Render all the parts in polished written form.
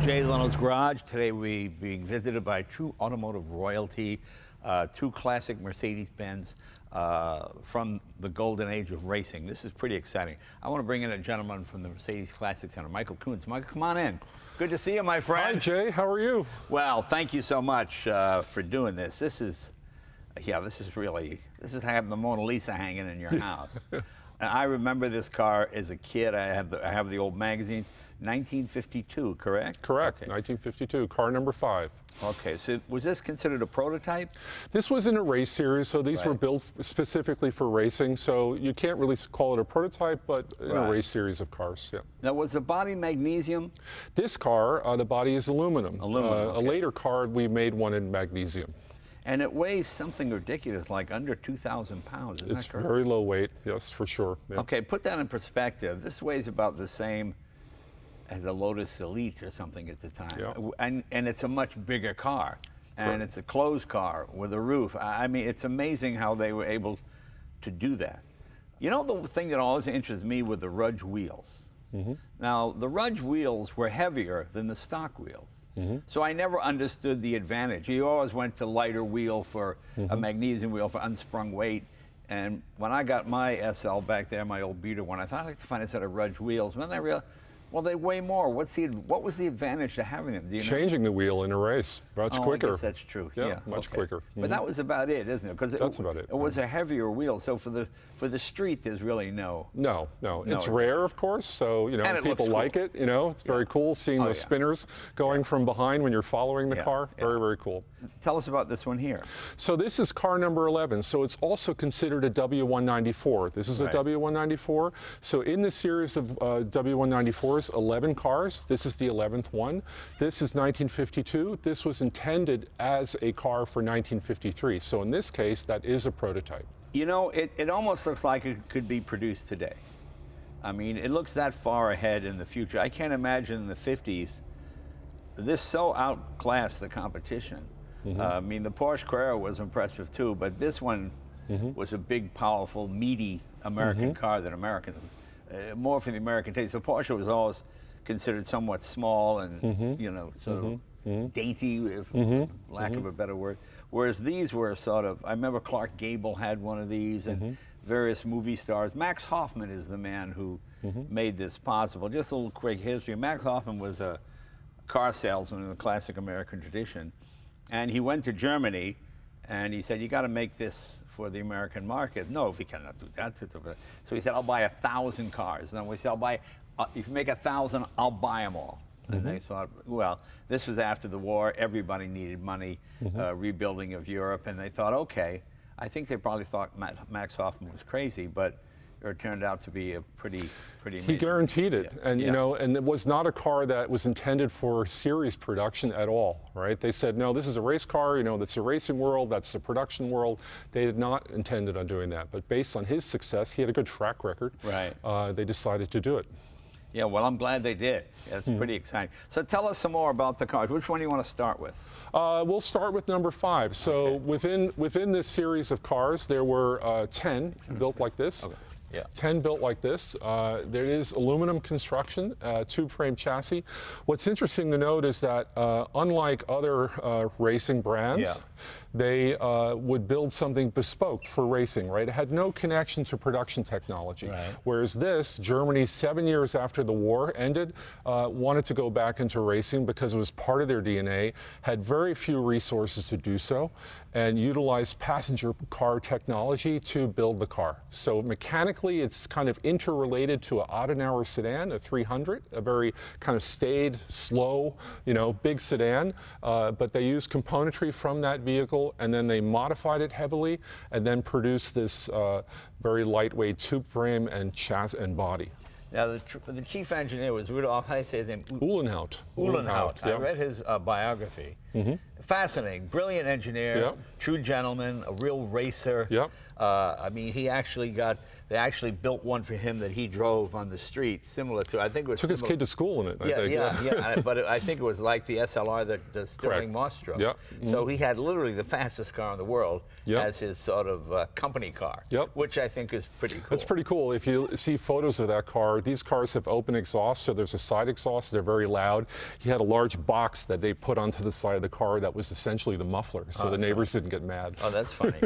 Jay Leno's Garage. Today we're being visited by true automotive royalty, two classic Mercedes-Benz from the golden age of racing. This is pretty exciting. I want to bring in a gentleman from the Mercedes Classic Center, Michael Kuntz. Michael, come on in. Good to see you, my friend. Hi, Jay. How are you? Well, thank you so much for doing this. This is having the Mona Lisa hanging in your house. And I remember this car as a kid. I have the old magazines. 1952, correct? Correct. Okay. 1952, car number 5. Okay, so was this considered a prototype? This was in a race series, so these were Right. built specifically for racing, so you can't really call it a prototype, but in a Right. race series of cars, yeah. Now, was the body magnesium? This car, the body is aluminum. Aluminum, A okay. later car, we made one in magnesium. And it weighs something ridiculous, like under 2,000 pounds, isn't It's that correct? very low weight, yes, for sure. Yeah. Okay, put that in perspective. This weighs about the same as a Lotus Elite or something at the time. Yeah. And it's a much bigger car. And It's a closed car with a roof. I mean, it's amazing how they were able to do that. You know, the thing that always interests me with the Rudge wheels. Mm-hmm. Now, the Rudge wheels were heavier than the stock wheels. Mm-hmm. So I never understood the advantage. You always went to lighter wheel for a magnesium wheel for unsprung weight. And when I got my SL back there, my old beater one, I thought I'd like to find a set of Rudge wheels. But then I realized, well, they weigh more. What was the advantage to having them? Do you know? Changing the wheel in a race, much quicker. I guess that's true. Yeah, much quicker. But that was about it, isn't it? Because That's about it. It was a heavier wheel. So for the street, there's really no. No. It's rare, of course, so, you know, And it people looks cool. like it, you know. It's very cool seeing the spinners going from behind when you're following the car. Very, very cool. Tell us about this one here. So this is car number 11, so it's also considered a W194. This is a W194. So in the series of W194s, 11 cars, this is the 11th one. This is 1952. This was intended as a car for 1953. So in this case, that is a prototype. You know, it almost looks like it could be produced today. I mean, it looks that far ahead in the future. I can't imagine in the 50s this so outclassed the competition. I mean, the Porsche Carrera was impressive too, but this one was a big, powerful, meaty American car that Americans, more for the American taste. The Porsche was always considered somewhat small and, you know, sort of dainty, if lack of a better word. Whereas these were sort of, I remember Clark Gable had one of these and various movie stars. Max Hoffman is the man who made this possible. Just a little quick history. Max Hoffman was a car salesman in the classic American tradition. And he went to Germany and he said, you got to make this for the American market. No, we cannot do that. So he said, I'll buy 1,000 cars. And we said, if you make 1,000, I'll buy them all. And they thought, well, this was after the war. Everybody needed money, rebuilding of Europe. And they thought, okay. I think they probably thought Max Hoffman was crazy, but it turned out to be a pretty He guaranteed it, and you know, and it was not a car that was intended for series production at all, right? They said, no, this is a race car, you know, that's the racing world, that's the production world. They did not intended on doing that, but based on his success, he had a good track record. Right. They decided to do it. Yeah, well, I'm glad they did. That's pretty exciting. So tell us some more about the cars. Which one do you want to start with? We'll start with number 5. So within this series of cars, there were 10 built like this. Okay. Yeah. 10 built like this. There is aluminum construction, tube frame chassis. What's interesting to note is that unlike other racing brands, they would build something bespoke for racing, right? It had no connection to production technology. Right. Whereas this, Germany, 7 years after the war ended, wanted to go back into racing because it was part of their DNA, had very few resources to do so, and utilized passenger car technology to build the car. So mechanically, it's kind of interrelated to an Adenauer sedan, a 300, a very kind of staid, slow, you know, big sedan, but they used componentry from that vehicle, and then they modified it heavily, and then produced this very lightweight tube frame and chassis and body. Now, the chief engineer was Rudolf, how do you say his name? Uhlenhaut. Uhlenhaut. I read his biography. Fascinating, brilliant engineer, true gentleman, a real racer. I mean, he actually got, they actually built one for him that he drove on the street, similar to, I think it was Took his kid to school in it, I think. Yeah. But I think it was like the SLR that the Sterling Moss drove. Yep. So he had literally the fastest car in the world Yep. as his sort of company car, Yep. which I think is pretty cool. That's pretty cool. If you see photos of that car, these cars have open exhaust, so there's a side exhaust. They're very loud. He had a large box that they put onto the side of the car that was essentially the muffler, so the neighbors didn't get mad. Oh, that's funny.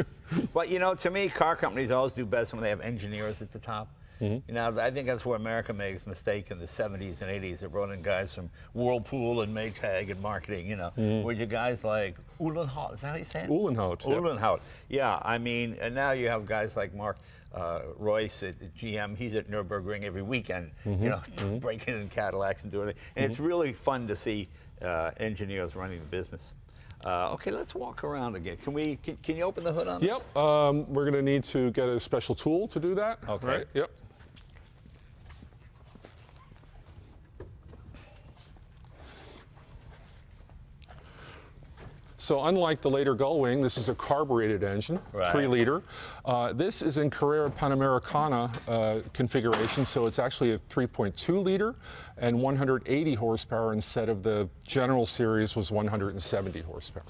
Well, you know, to me, car companies always do best when they have engineers at the top. You know, I think that's where America made its mistake in the 70s and 80s. It brought in guys from Whirlpool and Maytag and marketing, you know, where you guys like Uhlenhaut, is that how you say it? Uhlenhaut. Uhlenhaut. Yeah, I mean, and now you have guys like Mark Royce at GM. He's at Nürburgring every weekend, you know, breaking in Cadillacs and doing it. And it's really fun to see engineers running the business. Okay, let's walk around again. Can you open the hood on this? Yep. We're going to need to get a special tool to do that. Okay. Right? Yep. So unlike the later Gullwing, this is a carbureted engine, Right. 3-liter. This is in Carrera Panamericana configuration, so it's actually a 3.2-liter and 180 horsepower instead of the general series was 170 horsepower.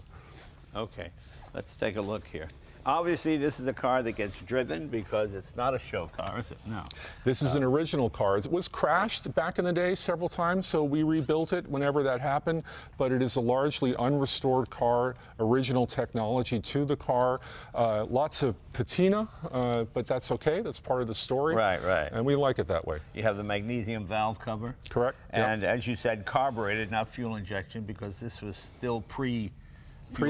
Okay, let's take a look here. Obviously, this is a car that gets driven because it's not a show car, is it? No. This is an original car. It was crashed back in the day several times, so we rebuilt it whenever that happened, but it is a largely unrestored car, original technology to the car. Lots of patina, but that's okay. That's part of the story. Right, right. And we like it that way. You have the magnesium valve cover. Correct. And as you said, carbureted, not fuel injection, because this was still fuel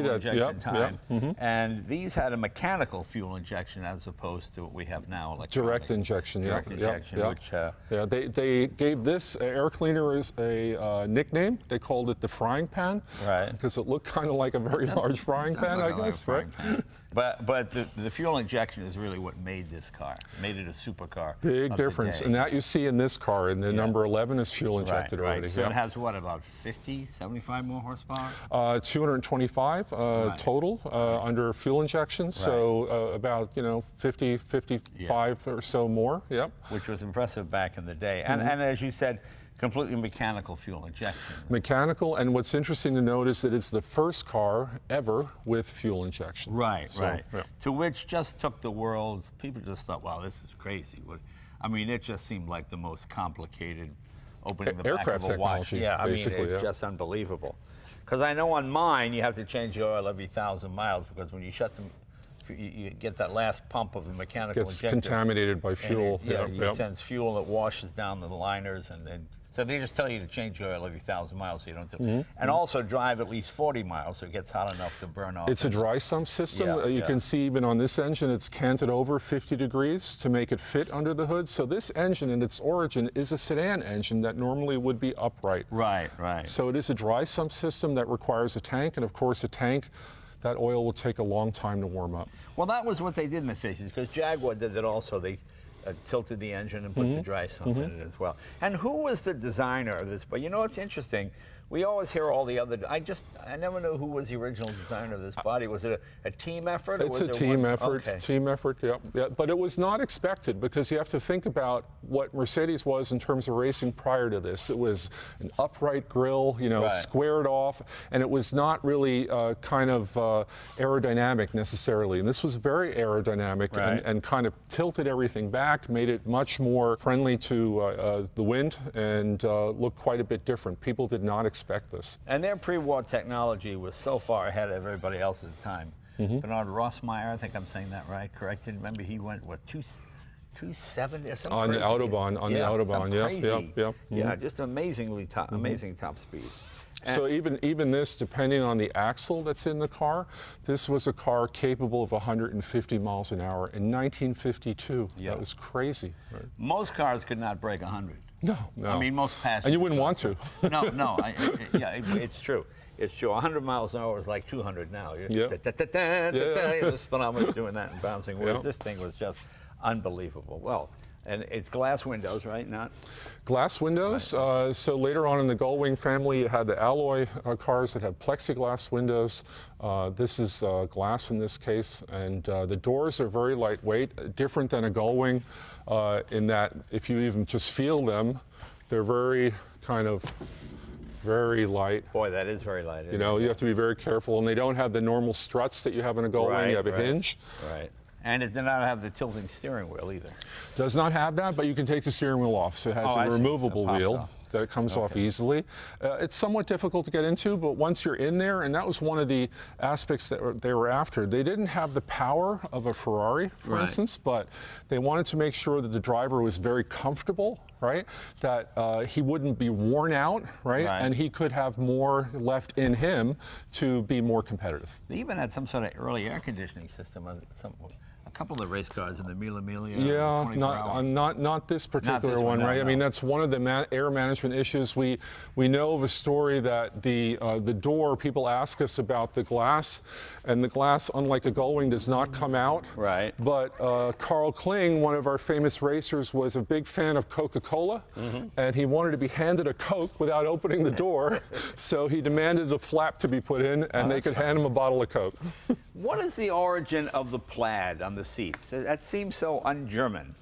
injection time. And these had a mechanical fuel injection as opposed to what we have now, electronic. Direct injection, yeah. Direct injection, which... yeah, they gave this air cleaner as a nickname. They called it the frying pan. Right. Because it looked kind of like a very large frying pan, I guess, right? But the fuel injection is really what made this car, made it a supercar. Big difference. And that you see in this car, and the number 11 is fuel injected already. So it has what, about 50, 75 more horsepower? 225 total under fuel injection, so about 50, 55 or so more. Yep. Which was impressive back in the day, and as you said, completely mechanical fuel injection. Mechanical, and what's interesting to note is that it's the first car ever with fuel injection. Right, so, right. Yeah. To which just took the world. People just thought, "Wow, this is crazy." I mean, it just seemed like the most complicated opening the back of a watch. Yeah, I mean, it's just unbelievable. Because I know on mine, you have to change the oil every 1,000 miles because when you shut them, you get that last pump of the mechanical injector. Gets contaminated by fuel. It sends fuel that washes down the liners, and so they just tell you to change your oil every 1,000 miles so you don't do and also drive at least 40 miles so it gets hot enough to burn off. It's a dry sump system. You can see even on this engine, it's canted over 50 degrees to make it fit under the hood. So this engine in its origin is a sedan engine that normally would be upright. Right, right. So it is a dry sump system that requires a tank, and of course a tank, that oil will take a long time to warm up. Well, that was what they did in the 50s, because Jaguar did it also. They tilted the engine and put the dry sump in it as well. And who was the designer of this? But you know, it's interesting. We always hear all the other. I never knew who was the original designer of this body. Was it a team effort? It's a team effort. Okay. Team effort. Yeah. But it was not expected, because you have to think about what Mercedes was in terms of racing prior to this. It was an upright grille, squared off, and it was not really kind of aerodynamic necessarily. And this was very aerodynamic and kind of tilted everything back, made it much more friendly to the wind, and looked quite a bit different. People did not expect this. And their pre-war technology was so far ahead of everybody else at the time. Bernard Rossmeyer, I think I'm saying that right, correct? Remember, he went, what, 270 or something on crazy. The Autobahn, on the Autobahn, yeah, just amazingly top, amazing top speeds. So even this, depending on the axle that's in the car, this was a car capable of 150 miles an hour in 1952. That was crazy. Right? Most cars could not break 100. No. I mean, most passengers. And you wouldn't want to. No. It's true. It's true. 100 miles an hour is like 200 now. The speedometer doing that and bouncing. Whereas this thing was just unbelievable. Well, And it's glass windows, right? Not glass windows. Right. So later on in the Gullwing family, you had the alloy cars that had plexiglass windows. This is glass in this case, and the doors are very lightweight, different than a Gullwing in that if you even just feel them, they're very kind of very light. Boy, that is very light. You know, you have to be very careful, and they don't have the normal struts that you have in a Gullwing. Right, you have a right, hinge. Right. And it did not have the tilting steering wheel either. Does not have that, but you can take the steering wheel off. So it has a removable wheel that comes off easily. It's somewhat difficult to get into, but once you're in there, and that was one of the aspects that they were after. They didn't have the power of a Ferrari, for instance, but they wanted to make sure that the driver was very comfortable, right? That he wouldn't be worn out, right? And he could have more left in him to be more competitive. They even had some sort of early air conditioning system on a couple of the race cars in the Mille Miglia. Yeah, not this particular one, right? No. I mean, that's one of the air management issues. We know of a story that the door, people ask us about the glass, and the glass, unlike a Gullwing, does not come out. Right. But Carl Kling, one of our famous racers, was a big fan of Coca-Cola, and he wanted to be handed a Coke without opening the door, so he demanded a flap to be put in, and they could hand him a bottle of Coke. What is the origin of the plaid on the seats? That seems so un-German,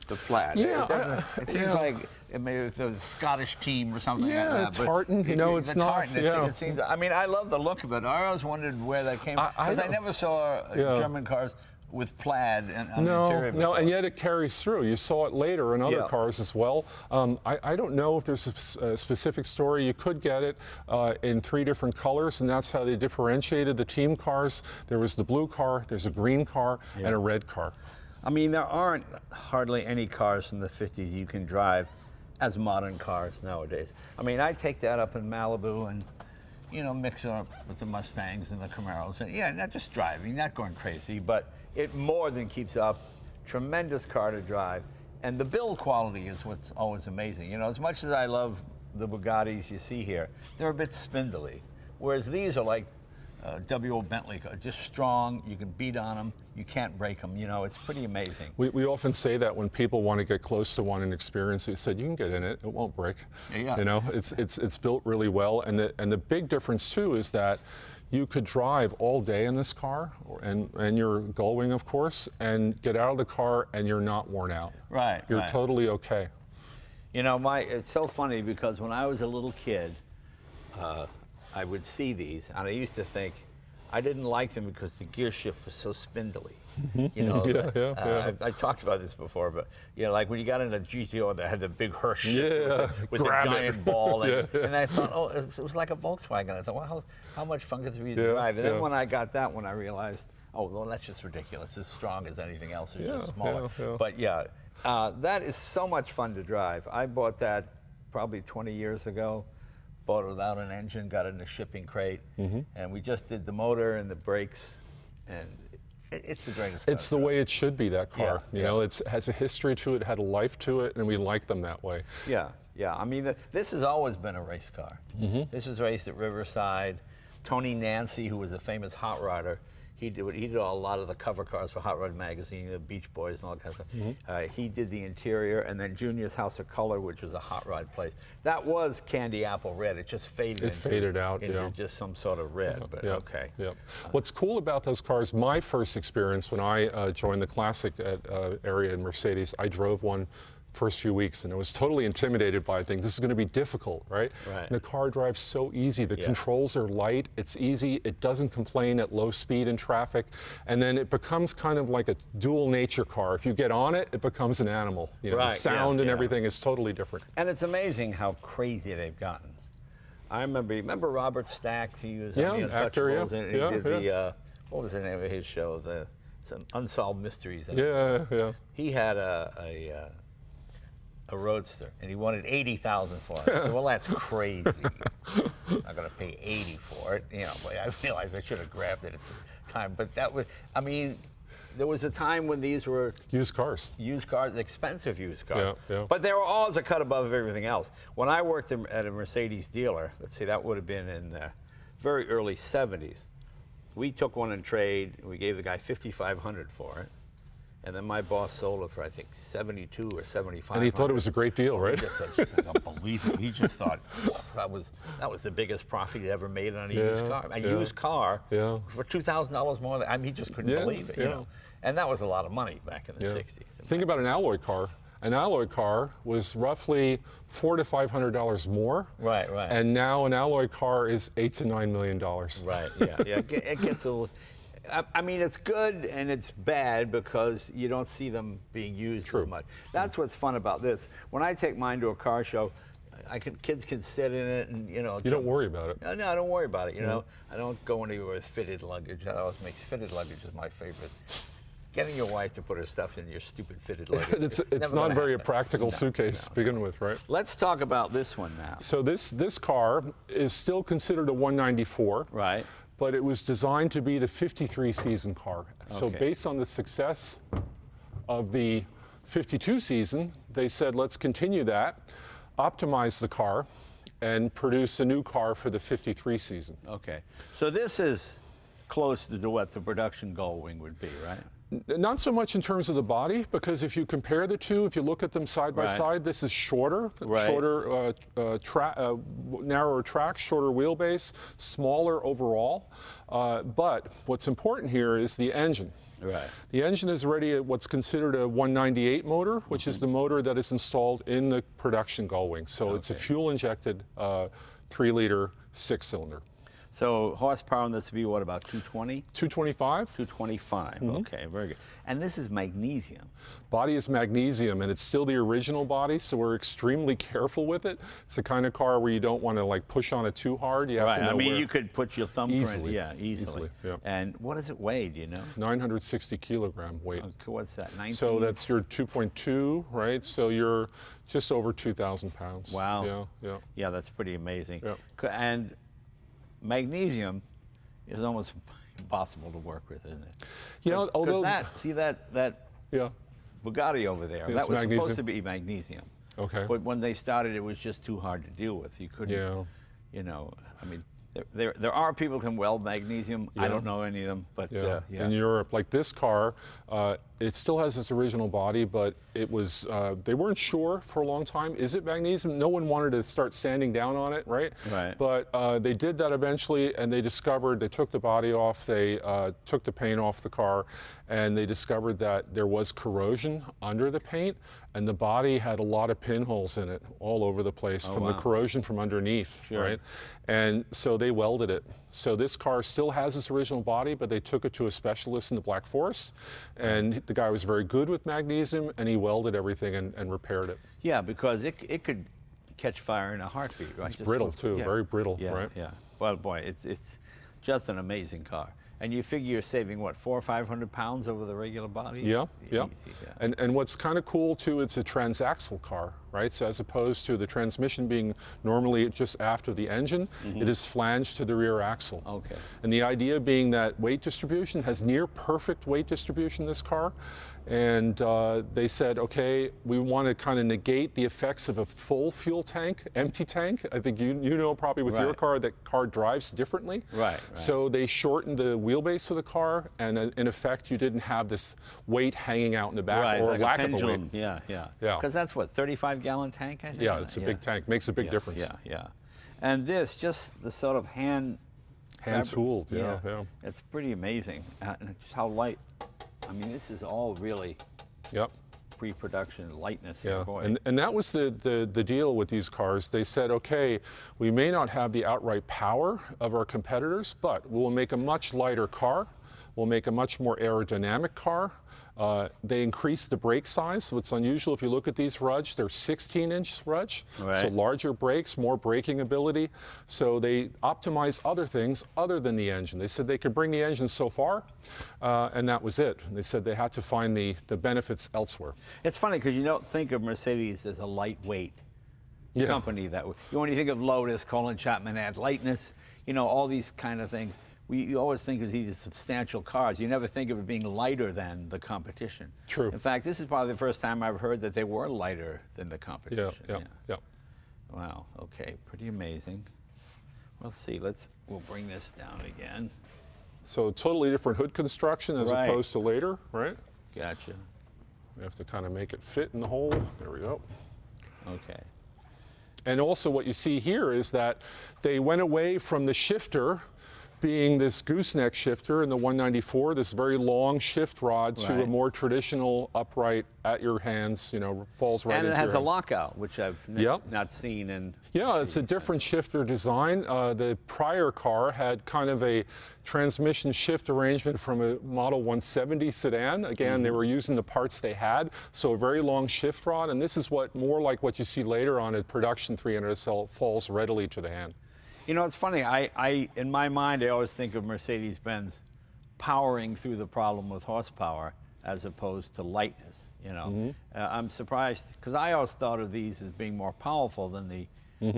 the plaid. Yeah, it seems like maybe if it was a Scottish team or something like that. It's tartan, you know, it's not. It seems, I mean, I love the look of it. I always wondered where that came from, because I never saw German cars with plaid on the interior before. No, and yet it carries through. You saw it later in other cars as well. I don't know if there's a specific story. You could get it in 3 different colors, and that's how they differentiated the team cars. There was the blue car, there's a green car, and a red car. I mean, there aren't hardly any cars from the 50s you can drive as modern cars nowadays. I mean, I take that up in Malibu and, you know, mix it up with the Mustangs and the Camaros. And not just driving, not going crazy, but it more than keeps up. Tremendous car to drive. And the build quality is what's always amazing. You know, as much as I love the Bugattis you see here, they're a bit spindly. Whereas these are like W.O. Bentley, just strong, you can beat on them, you can't break them, you know, it's pretty amazing. We often say that when people want to get close to one and experience it, we said, you can get in it, it won't break. Yeah. You know, it's built really well, and the big difference too is that you could drive all day in this car, and your Gullwing, of course, and get out of the car and you're not worn out. Right. You're totally okay. You know, it's so funny because when I was a little kid, I would see these, and I used to think I didn't like them because the gear shift was so spindly. You know, I talked about this before, but you know, like when you got into GTO that had the big Hirsch shift with the giant ball, and I thought, oh, it was like a Volkswagen. I thought, well, how much fun could it be to drive? And then when I got that one, I realized, oh, well, that's just ridiculous. It's as strong as anything else. It's just smaller. But that is so much fun to drive. I bought that probably 20 years ago. Bought it without an engine, got it in a shipping crate, and we just did the motor and the brakes, and it's the greatest car. It's the way it should be, that car. You know, it has a history to it, had a life to it, and we like them that way. Yeah. I mean, this has always been a race car. This was raced at Riverside. Tony Nancy, who was a famous hot rodder, he did a lot of the cover cars for Hot Rod Magazine, the Beach Boys and all that kind of stuff. He did the interior, and then Junior's House of Color, which was a hot rod place. That was candy apple red. It just faded. It faded out, into just some sort of red. But okay. What's cool about those cars? My first experience when I joined the Classic area in Mercedes, I drove one first few weeks, and I was totally intimidated by it. Thinking this is going to be difficult, right? And the car drives so easy. The controls are light. It's easy. It doesn't complain at low speed in traffic, and then it becomes kind of like a dual nature car. If you get on it, it becomes an animal. You know, the sound and everything is totally different. And it's amazing how crazy they've gotten. I remember Robert Stack. He was on the Untouchables, and he did the what was the name of his show? Some Unsolved Mysteries. He had a Roadster, and he wanted $80,000 for it. I said, well, that's crazy. I'm not going to pay $80 for it. You know, but I realized I should have grabbed it at the time. But that was, I mean, there was a time when these were used cars, expensive used cars. But they were always a cut above everything else. When I worked at a Mercedes dealer, let's see, that would have been in the very early 70s. We took one in trade, and we gave the guy $5,500 for it. And then my boss sold it for, I think, 72 or 75. And he thought it was a great deal, right? He just said, I don't believe it. He just thought, oh, that was the biggest profit he ever made on a used car. A used car for $2,000 more than, I mean, he just couldn't believe it, you know. And that was a lot of money back in the 60s. Think about an alloy car. An alloy car was roughly $400 to $500 more. Right, right. And now an alloy car is $8 to $9 million. Right, yeah. It gets a little, I mean, it's good and it's bad because you don't see them being used as much. That's what's fun about this. When I take mine to a car show, kids can sit in it and, you know. You don't worry about it. No, I don't worry about it, you know. I don't go anywhere with fitted luggage. That always makes fitted luggage is my favorite. Getting your wife to put her stuff in your stupid fitted luggage. it's not very a practical suitcase to begin with, right? Let's talk about this one now. So this car is still considered a 194. Right. But it was designed to be the 53 season car. So based on the success of the 52 season, they said, let's continue that, optimize the car, and produce a new car for the 53 season. Okay. So this is close to what the production Gullwing would be, right? Not so much in terms of the body, because if you compare the two, if you look at them side by side, this is shorter, narrower track, shorter wheelbase, smaller overall. But what's important here is the engine. Right. The engine is already what's considered a 198 motor, which is the motor that is installed in the production Gullwing. So it's a fuel-injected 3-liter 6-cylinder. So horsepower on this would be what, about 220? 225. 225, okay, very good. And this is magnesium. Body is magnesium, and it's still the original body, so we're extremely careful with it. It's the kind of car where you don't want to like push on it too hard. You have to know I mean, you could put your thumbprint, easily. Yep. And what does it weigh, do you know? 960 kilogram weight. Okay, what's that, 19? So that's your 2.2, right? So you're just over 2,000 pounds. Wow. Yeah, that's pretty amazing. And magnesium is almost impossible to work with, isn't it? You know, although that Bugatti over there, that was supposed to be magnesium. Okay. But when they started, it was just too hard to deal with. You couldn't, you know, I mean, there are people who can weld magnesium. I don't know any of them, but in Europe, like this car, it still has its original body, but it was they weren't sure for a long time. Is it magnesium? No one wanted to start sanding down on it, right? Right. But they did that eventually, and they discovered they took the body off, they took the paint off the car, and they discovered that there was corrosion under the paint, and the body had a lot of pinholes in it all over the place from the corrosion from underneath, right? And so they welded it. So this car still has its original body, but they took it to a specialist in the Black Forest, and the guy was very good with magnesium, and he welded everything and repaired it. Yeah, because it could catch fire in a heartbeat, right? It's brittle too, very brittle, right? Yeah. Well, boy, it's just an amazing car. And you figure you're saving, what, 400 or 500 pounds over the regular body? Yeah. Easy, And what's kind of cool, too, it's a transaxle car, right? So as opposed to the transmission being normally just after the engine, it is flanged to the rear axle. Okay. And the idea being that weight distribution has near perfect weight distribution in this car. And they said, okay, we want to kind of negate the effects of a full fuel tank, empty tank. I think you know probably with your car that car drives differently. Right. So they shortened the wheelbase of the car, and in effect, you didn't have this weight hanging out in the back or like lack a of a weight. Yeah. Because that's what, 35-gallon tank, I think? Yeah, it's a big tank. Makes a big difference. Yeah. And this, just the sort of hand tooled. Yeah. It's pretty amazing. And just how light. I mean, this is all really pre-production lightness. Yeah, Boy. and that was the deal with these cars. They said, okay, we may not have the outright power of our competitors, but we'll make a much lighter car. We'll make a much more aerodynamic car. They increased the brake size, so it's unusual. If you look at these Rudge, they're 16-inch Rudge, so larger brakes, more braking ability. So they optimized other things other than the engine. They said they could bring the engine so far, and that was it. And they said they had to find the benefits elsewhere. It's funny because you don't think of Mercedes as a lightweight company. When you think of Lotus, Colin Chapman add lightness, you know, all these kind of things. You always think of these substantial cars. You never think of it being lighter than the competition. True. In fact, this is probably the first time I've heard that they were lighter than the competition. Yeah. Wow. Okay. Pretty amazing. Well, let's see. We'll bring this down again. So totally different hood construction as opposed to later, right? Gotcha. We have to kind of make it fit in the hole. There we go. Okay. And also what you see here is that they went away from the shifter being this gooseneck shifter in the 194, this very long shift rod, to a more traditional upright at your hands, you know, falls right into your hand. And it has a lockout, which I've not seen in... Yeah, it's a different shifter design. The prior car had kind of a transmission shift arrangement from a Model 170 sedan. Again, they were using the parts they had, so a very long shift rod, and this is what more like what you see later on a production 300 SL falls readily to the hand. You know, it's funny, in my mind, I always think of Mercedes-Benz powering through the problem with horsepower as opposed to lightness, you know. I'm surprised, because I always thought of these as being more powerful than the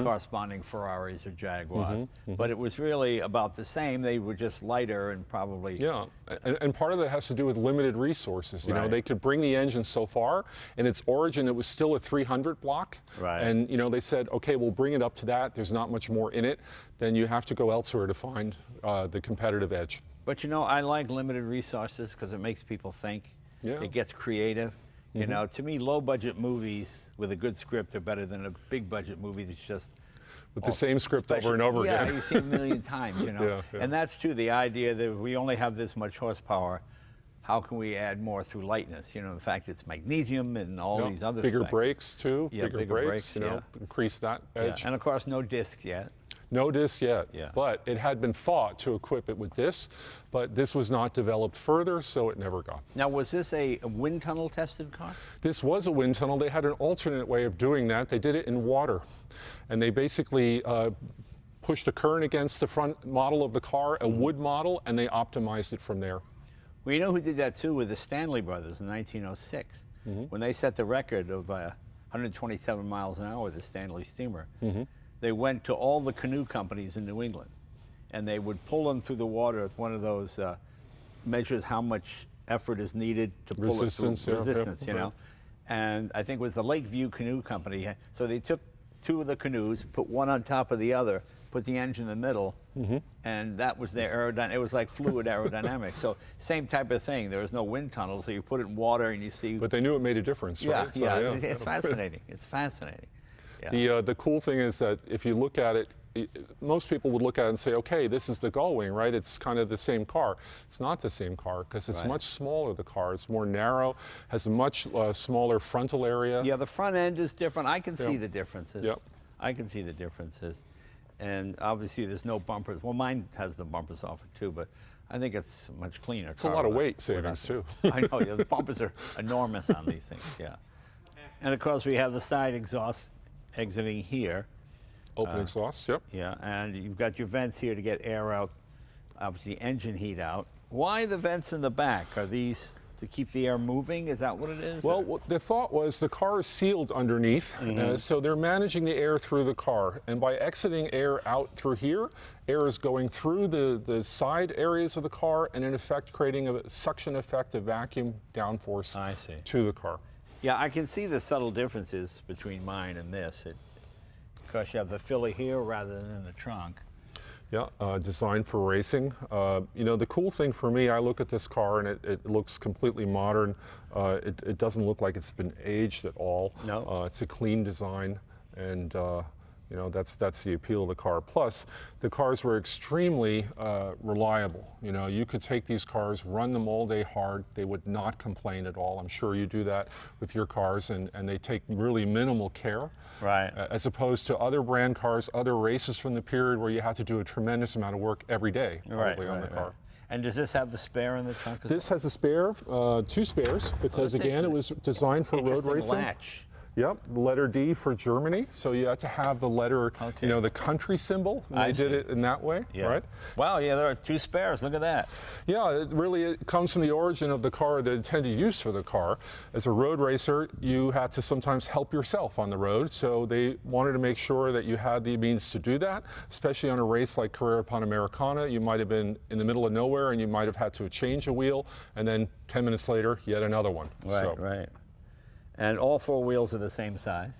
corresponding Ferraris or Jaguars. But it was really about the same. They were just lighter and probably... Yeah, and part of that has to do with limited resources. You know, they could bring the engine so far. In its origin, it was still a 300 block. And, you know, they said, okay, we'll bring it up to that. There's not much more in it. Then you have to go elsewhere to find the competitive edge. But, you know, I like limited resources because it makes people think. It gets creative. You know, to me, low-budget movies with a good script are better than a big-budget movie that's just... With the same script over and over again. Yeah, you see it a million times, you know. And that's true, the idea that we only have this much horsepower, how can we add more through lightness? You know, in fact, it's magnesium and all these other bigger things. Brakes, too. Bigger brakes, you know, increase that edge. And, of course, no discs yet. No disc yet, but it had been thought to equip it with this, but this was not developed further, so it never got. Now, was this a wind tunnel tested car? This was a wind tunnel. They had an alternate way of doing that. They did it in water, and they basically pushed a current against the front model of the car, a wood model, and they optimized it from there. Well, you know who did that too with the Stanley brothers in 1906, when they set the record of 127 miles an hour with the Stanley steamer. They went to all the canoe companies in New England, and they would pull them through the water with one of those measures how much effort is needed to pull it through resistance, you know. And I think it was the Lakeview Canoe Company. So they took two of the canoes, put one on top of the other, put the engine in the middle, and that was their aerodynamic. It was like fluid aerodynamics. So same type of thing. There was no wind tunnel, so you put it in water and you see. But they knew it made a difference, right? So, It's fascinating. It's fascinating. The cool thing is that if you look at it, most people would look at it and say, okay, this is the Gullwing, right? It's kind of the same car. It's not the same car because it's much smaller, the car. It's more narrow, has a much smaller frontal area. Yeah, the front end is different. I can see the differences. I can see the differences. And obviously there's no bumpers. Well, mine has the bumpers off it too, but I think it's a much cleaner car. It's a lot of weight savings too. I know, the bumpers are enormous on these things, And of course we have the side exhaust exiting here. Open exhaust, Yeah, and you've got your vents here to get air out, obviously engine heat out. Why the vents in the back? Are these to keep the air moving? Is that what it is? Well, the thought was the car is sealed underneath, so they're managing the air through the car. And by exiting air out through here, air is going through the side areas of the car and in effect creating a suction effect, a vacuum downforce to the car. Yeah, I can see the subtle differences between mine and this. Of course, you have the Philly here rather than in the trunk. Yeah, designed for racing. You know, the cool thing for me, I look at this car and it looks completely modern. It doesn't look like it's been aged at all. No. It's a clean design, and you know, that's the appeal of the car. Plus, the cars were extremely reliable. You know, you could take these cars, run them all day hard. They would not complain at all. I'm sure you do that with your cars, and they take really minimal care. As opposed to other brand cars, other races from the period where you had to do a tremendous amount of work every day, probably on the car. And does this have the spare in the trunk as well? This has a spare, two spares, because again, it was designed for road racing. Latch. Yep, letter D for Germany. So you had to have the letter, you know, the country symbol. And they did it in that way, right? Wow, yeah, there are two spares. Look at that. Yeah, it comes from the origin of the car, the intended use for the car. As a road racer, you had to sometimes help yourself on the road. So they wanted to make sure that you had the means to do that, especially on a race like Carrera Panamericana. You might have been in the middle of nowhere and you might have had to change a wheel, and then 10 minutes later, yet another one. Right. And all four wheels are the same size?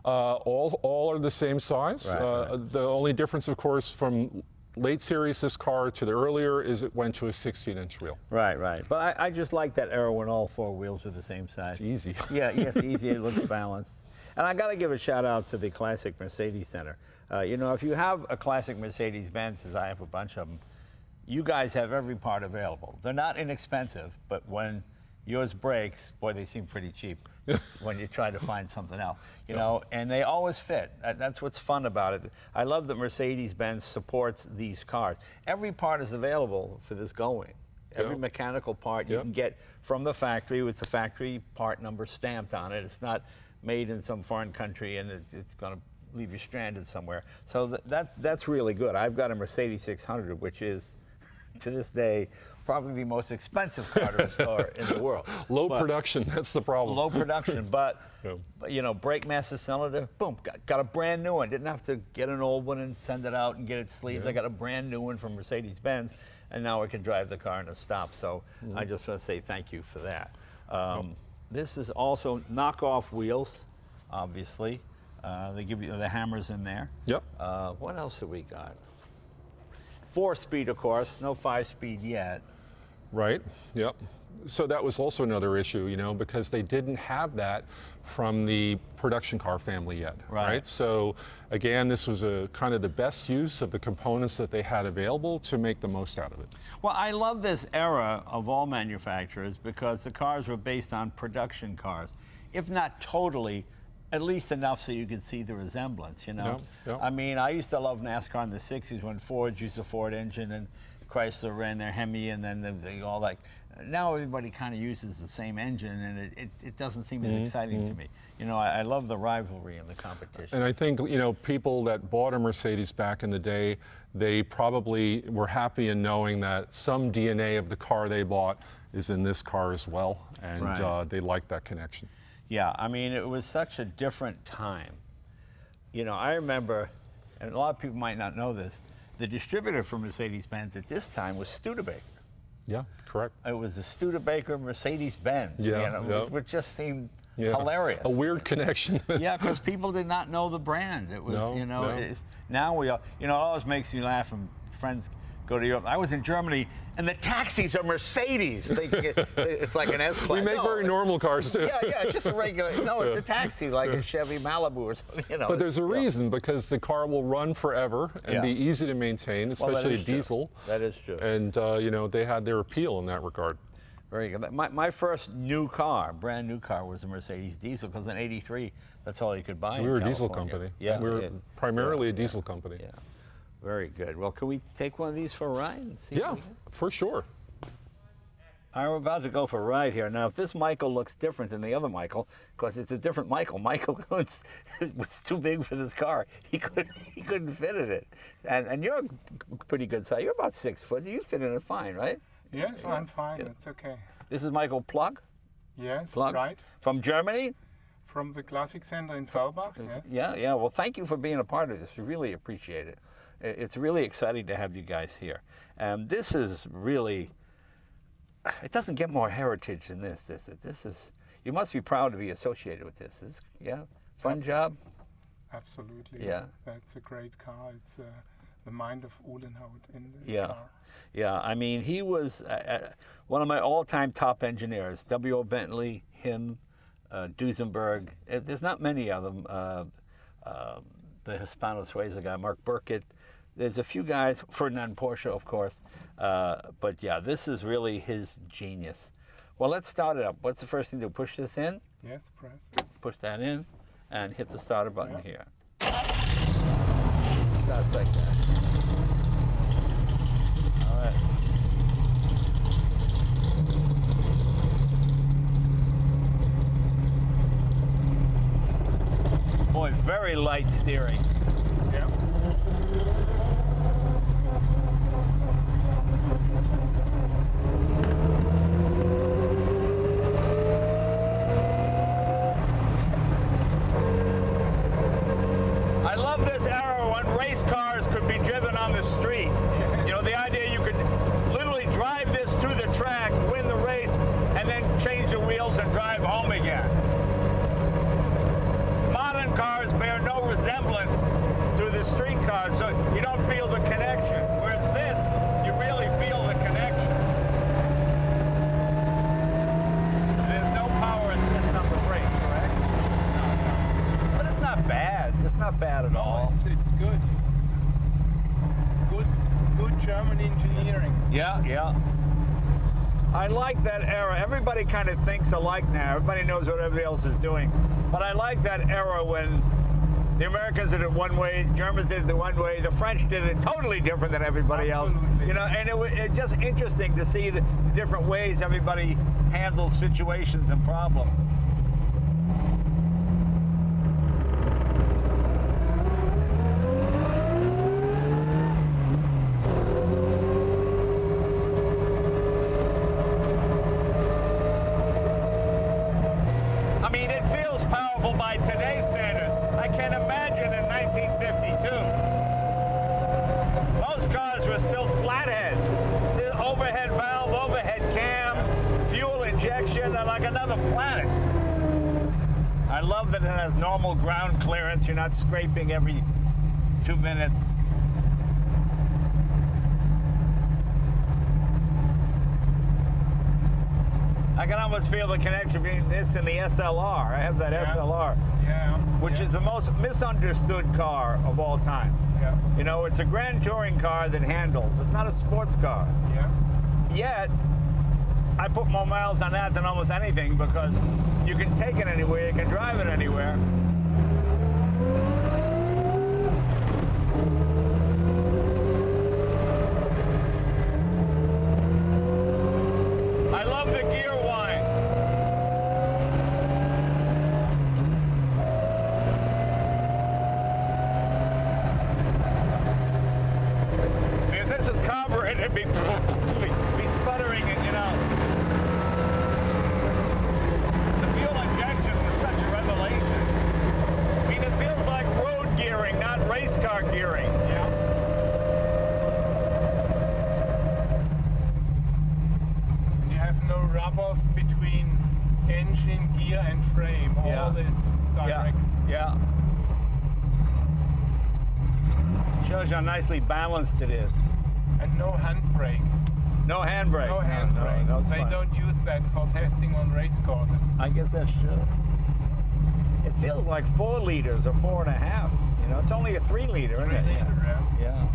All are the same size. The only difference, of course, from late series this car to the earlier is it went to a 16-inch wheel. Right, right. But I just like that era when all four wheels were the same size. It's easy. Yeah, yes, easy. It looks balanced. And I got to give a shout out to the Classic Mercedes Center. You know, if you have a classic Mercedes-Benz, as I have a bunch of them, you guys have every part available. They're not inexpensive, but when yours breaks, boy, they seem pretty cheap when you try to find something else, you know, and they always fit. That's what's fun about it. I love that Mercedes-Benz supports these cars. Every part is available for this Gullwing. Every mechanical part you can get from the factory with the factory part number stamped on it. It's not made in some foreign country and it's going to leave you stranded somewhere. So that's really good. I've got a Mercedes 600, which is, to this day, probably the most expensive car to restore in the world. Low production, that's the problem. Low production, but you know, brake master cylinder, boom, got a brand new one. Didn't have to get an old one and send it out and get it sleeved. I got a brand new one from Mercedes-Benz, and now I can drive the car in a stop. So I just want to say thank you for that. This is also knockoff wheels, obviously. They give you the hammers in there. Yep. What else have we got? 4-speed, of course, no 5-speed yet. Right, yep. So that was also another issue, you know, because they didn't have that from the production car family yet, right? So again, this was a kind of the best use of the components that they had available to make the most out of it. Well, I love this era of all manufacturers because the cars were based on production cars, if not totally, at least enough so you could see the resemblance, you know? I mean, I used to love NASCAR in the 60s when Ford used a Ford engine and Chrysler ran their Hemi and then they all like, now everybody kind of uses the same engine and it doesn't seem as exciting to me. You know, I love the rivalry and the competition. And I think, you know, people that bought a Mercedes back in the day, they probably were happy in knowing that some DNA of the car they bought is in this car as well, and they like that connection. Yeah, I mean, it was such a different time. You know, I remember, and a lot of people might not know this, the distributor for Mercedes-Benz at this time was Studebaker. Yeah, correct. It was the Studebaker Mercedes-Benz, you know, which just seemed hilarious. A weird connection. Yeah, because people did not know the brand. It was, you know, now we all, you know, it always makes me laugh when friends go to Europe. I was in Germany, and the taxis are Mercedes. It's like an S-Class. We make very normal cars, too. Yeah, just a regular, no, it's a taxi, like a Chevy Malibu or something, you know. But there's a reason, because the car will run forever and be easy to maintain, especially a diesel. That is true. And, you know, they had their appeal in that regard. Very good. My first new car, brand new car, was a Mercedes diesel, because in '83, that's all you could buy in We were a California. diesel company. Yeah, we were primarily a diesel company. Yeah. Very good. Well, can we take one of these for a ride? And see for sure. I'm about to go for a ride here. Now, if this Michael looks different than the other Michael, because it's a different Michael. Michael was too big for this car. He couldn't fit in it. And you're a pretty good size. You're about 6 foot. You fit in it fine, right? Yes, I'm fine. It's okay. This is Michael Plug? Yes, Plug? right. From Germany? From the Classic Center in Fellbach, yes. Yeah. Well, thank you for being a part of this. We really appreciate it. It's really exciting to have you guys here. And this is really, it doesn't get more heritage than this. This is, you must be proud to be associated with this. Fun job? Absolutely. Yeah. It's a great car. It's the mind of Uhlenhaut in this car. Yeah, I mean, he was one of my all-time top engineers. W.O. Bentley, him, Duesenberg. There's not many of them. The Hispano-Suiza guy, Mark Burkett. There's a few guys, Ferdinand Porsche, of course. But yeah, this is really his genius. Well, let's start it up. What's the first thing to do? Push this in? Yes, press. Push that in and hit the starter button here. Yeah. Starts like that. All right. Boy, very light steering. Yeah. I love this era when race cars could be driven on the street. You know, the idea you could literally drive this to the track, win the race, and then change the wheels and drive home again. Modern cars bear no resemblance bad at all. It's good. Good German engineering. Yeah, yeah. I like that era. Everybody kind of thinks alike now. Everybody knows what everybody else is doing. But I like that era when the Americans did it one way, Germans did it one way, the French did it totally different than everybody else. You know, and it's just interesting to see the different ways everybody handles situations and problems. I mean, it feels powerful by today's standards. I can't imagine in 1952. Most cars were still flatheads. Overhead valve, overhead cam, fuel injection, and like another planet. I love that it has normal ground clearance. You're not scraping every 2 minutes. I can almost feel the connection between this and the SLR. I have that SLR, which is the most misunderstood car of all time. Yeah. You know, it's a grand touring car that handles. It's not a sports car. Yeah. Yet, I put more miles on that than almost anything because you can take it anywhere, you can drive it anywhere. I love the gear whine. If this was carbureted, it'd be sputtering and, you know. The fuel injection was such a revelation. I mean, it feels like road gearing, not race car gearing. Yeah. And you have no rubbers between engine, gear, and frame. All is direct. Yeah. Shows you how nicely balanced it is. And no handbrake. No handbrake. No handbrake. No, They don't use that for testing on race courses. I guess that's true. It feels like 4 liters or 4.5. You know, it's only a 3 liter, isn't it? Yeah.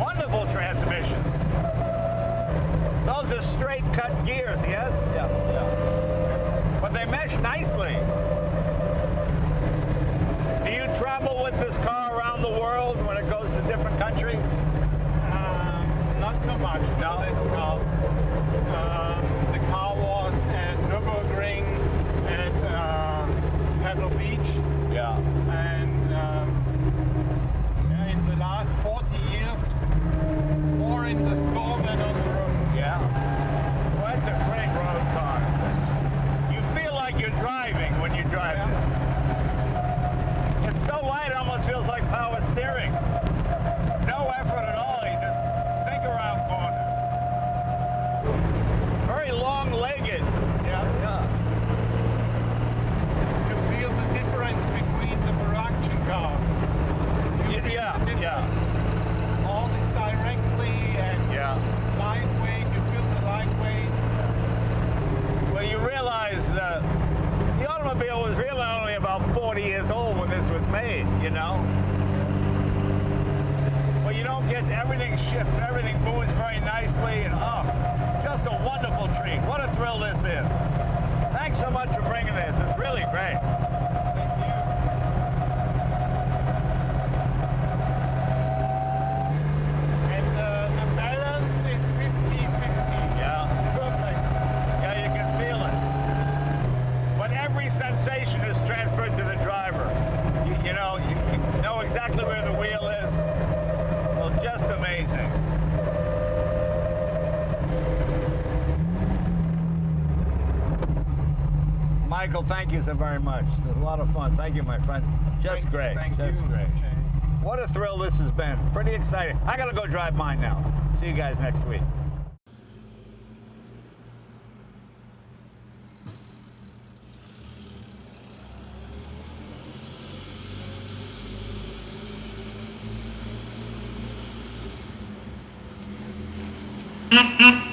Wonderful transmission. Those are straight cut gears, yes? Yeah. But they mesh nicely. Do you travel with this car around the world when it goes to different countries? Not so much. No? This car. The car was at Nürburgring and Pebble Beach. Yeah. And in the last 40 years, more in the store than on the road. Yeah. Well, that's a great road car. You feel like you're driving when you drive it. It's so light, it almost feels like power steering. No effort at all. You just think around corners. Very long-legged. Yeah. You feel the difference between the production car. You feel the difference. All is directly and lightweight. You feel the lightweight. Well, you realize the automobile was really only about 40 years old when this was made, you know? Well, you don't get everything shift, everything moves very nicely, and just a wonderful treat. What a thrill this is. Thanks so much for bringing this. It's really great. Thank you. And the balance is 50-50. Yeah. Perfect. Yeah, you can feel it. But every sensation is transferred to the driver. You know exactly where the wheel is. Well, just amazing. Michael, thank you so very much. It was a lot of fun. Thank you, my friend. Just great. Thank Just you, great. Jay. What a thrill this has been. Pretty exciting. I got to go drive mine now. See you guys next week. Thank you.